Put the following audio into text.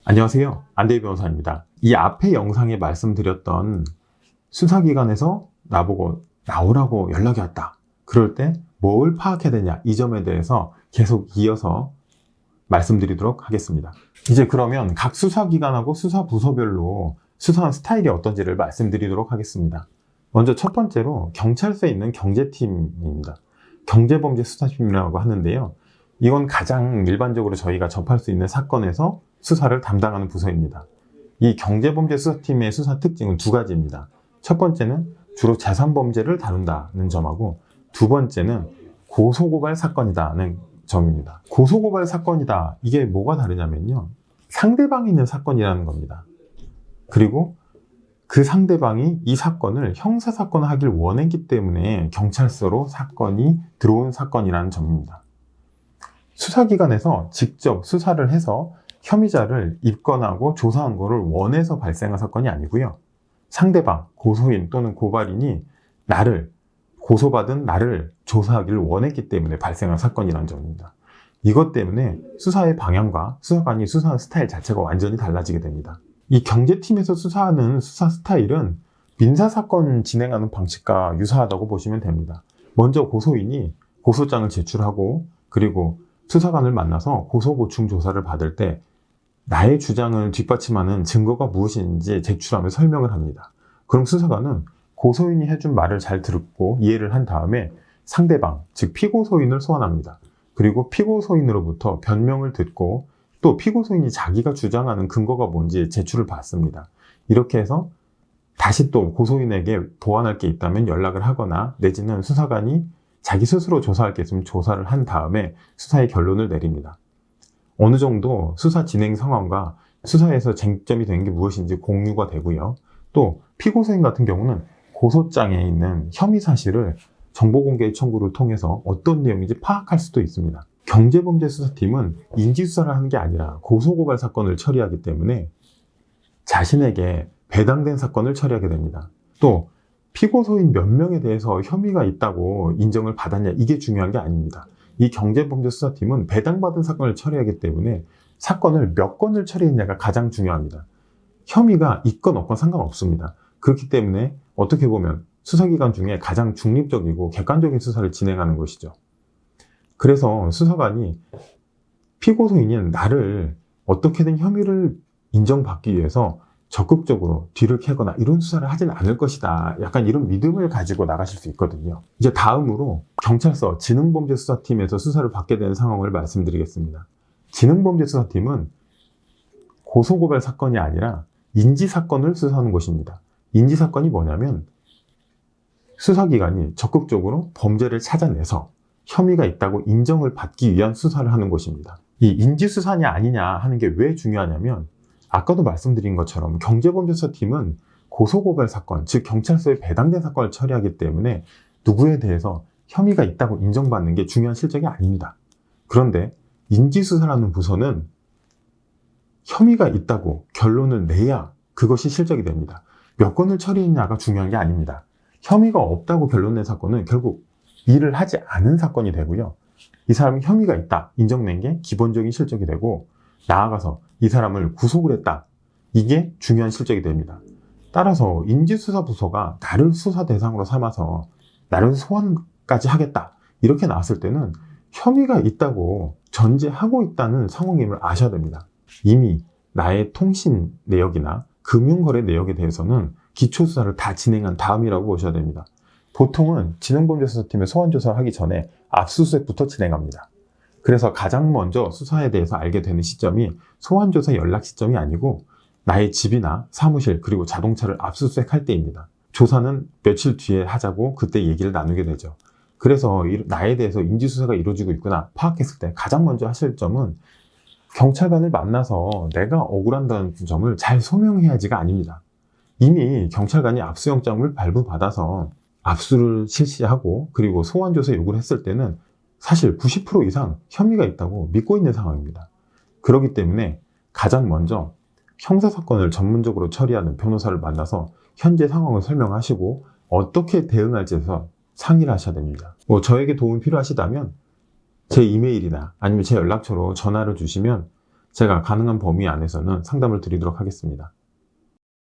안녕하세요. 안대희 변호사입니다. 이 앞에 영상에 말씀드렸던 수사기관에서 나보고 나오라고 연락이 왔다. 그럴 때 뭘 파악해야 되냐, 이 점에 대해서 계속 이어서 말씀드리도록 하겠습니다. 이제 그러면 각 수사기관하고 수사부서별로 수사하는 스타일이 어떤지를 말씀드리도록 하겠습니다. 먼저 첫 번째로 경찰서에 있는 경제팀입니다. 경제범죄수사팀이라고 하는데요. 이건 가장 일반적으로 저희가 접할 수 있는 사건에서 수사를 담당하는 부서입니다. 이 경제범죄수사팀의 수사 특징은 두 가지입니다. 첫 번째는 주로 재산범죄를 다룬다는 점하고, 두 번째는 고소고발 사건이다는 점입니다. 고소고발 사건이다, 이게 뭐가 다르냐면요, 상대방이 있는 사건이라는 겁니다. 그리고 그 상대방이 이 사건을 형사사건을 하길 원했기 때문에 경찰서로 사건이 들어온 사건이라는 점입니다. 수사기관에서 직접 수사를 해서 혐의자를 입건하고 조사한 것을 원해서 발생한 사건이 아니고요. 상대방, 고소인 또는 고발인이 고소받은 나를 조사하기를 원했기 때문에 발생한 사건이라는 점입니다. 이것 때문에 수사의 방향과 수사관이 수사하는 스타일 자체가 완전히 달라지게 됩니다. 이 경제팀에서 수사하는 수사 스타일은 민사사건 진행하는 방식과 유사하다고 보시면 됩니다. 먼저 고소인이 고소장을 제출하고, 그리고 수사관을 만나서 고소고충 조사를 받을 때 나의 주장을 뒷받침하는 증거가 무엇인지 제출하며 설명을 합니다. 그럼 수사관은 고소인이 해준 말을 잘 듣고 이해를 한 다음에 상대방, 즉 피고소인을 소환합니다. 그리고 피고소인으로부터 변명을 듣고 또 피고소인이 자기가 주장하는 근거가 뭔지 제출을 받습니다. 이렇게 해서 다시 또 고소인에게 보완할 게 있다면 연락을 하거나, 내지는 수사관이 자기 스스로 조사할 게 있으면 조사를 한 다음에 수사의 결론을 내립니다. 어느 정도 수사 진행 상황과 수사에서 쟁점이 된 게 무엇인지 공유가 되고요. 또 피고소인 같은 경우는 고소장에 있는 혐의 사실을 정보공개 청구를 통해서 어떤 내용인지 파악할 수도 있습니다. 경제범죄수사팀은 인지수사를 하는 게 아니라 고소고발 사건을 처리하기 때문에 자신에게 배당된 사건을 처리하게 됩니다. 또 피고소인 몇 명에 대해서 혐의가 있다고 인정을 받았냐, 이게 중요한 게 아닙니다. 이 경제범죄수사팀은 배당받은 사건을 처리하기 때문에 사건을 몇 건을 처리했냐가 가장 중요합니다. 혐의가 있건 없건 상관없습니다. 그렇기 때문에 어떻게 보면 수사기관 중에 가장 중립적이고 객관적인 수사를 진행하는 것이죠. 그래서 수사관이 피고소인인 나를 어떻게든 혐의를 인정받기 위해서 적극적으로 뒤를 캐거나 이런 수사를 하진 않을 것이다, 약간 이런 믿음을 가지고 나가실 수 있거든요. 이제 다음으로 경찰서 지능범죄수사팀에서 수사를 받게 되는 상황을 말씀드리겠습니다. 지능범죄수사팀은 고소고발 사건이 아니라 인지사건을 수사하는 곳입니다. 인지사건이 뭐냐면 수사기관이 적극적으로 범죄를 찾아내서 혐의가 있다고 인정을 받기 위한 수사를 하는 곳입니다. 이 인지수사냐 아니냐 하는 게 왜 중요하냐면, 아까도 말씀드린 것처럼 경제범죄수사팀은 고소고발 사건, 즉 경찰서에 배당된 사건을 처리하기 때문에 누구에 대해서 혐의가 있다고 인정받는 게 중요한 실적이 아닙니다. 그런데 인지수사라는 부서는 혐의가 있다고 결론을 내야 그것이 실적이 됩니다. 몇 건을 처리했냐가 중요한 게 아닙니다. 혐의가 없다고 결론 낸 사건은 결국 일을 하지 않은 사건이 되고요. 이 사람이 혐의가 있다 인정낸 게 기본적인 실적이 되고, 나아가서 이 사람을 구속을 했다, 이게 중요한 실적이 됩니다. 따라서 인지수사부서가 나를 수사 대상으로 삼아서 나를 소환까지 하겠다, 이렇게 나왔을 때는 혐의가 있다고 전제하고 있다는 상황임을 아셔야 됩니다. 이미 나의 통신 내역이나 금융거래 내역에 대해서는 기초수사를 다 진행한 다음이라고 보셔야 됩니다. 보통은 지능범죄수사팀의 소환조사를 하기 전에 압수수색부터 진행합니다. 그래서 가장 먼저 수사에 대해서 알게 되는 시점이 소환조사 연락 시점이 아니고 나의 집이나 사무실, 그리고 자동차를 압수수색할 때입니다. 조사는 며칠 뒤에 하자고 그때 얘기를 나누게 되죠. 그래서 나에 대해서 인지수사가 이루어지고 있구나 파악했을 때 가장 먼저 하실 점은 경찰관을 만나서 내가 억울한다는 점을 잘 소명해야지가 아닙니다. 이미 경찰관이 압수영장을 발부받아서 압수를 실시하고 그리고 소환조사 요구를 했을 때는 사실 90% 이상 혐의가 있다고 믿고 있는 상황입니다. 그렇기 때문에 가장 먼저 형사사건을 전문적으로 처리하는 변호사를 만나서 현재 상황을 설명하시고 어떻게 대응할지에서 상의를 하셔야 됩니다. 저에게 도움이 필요하시다면 제 이메일이나 아니면 제 연락처로 전화를 주시면 제가 가능한 범위 안에서는 상담을 드리도록 하겠습니다.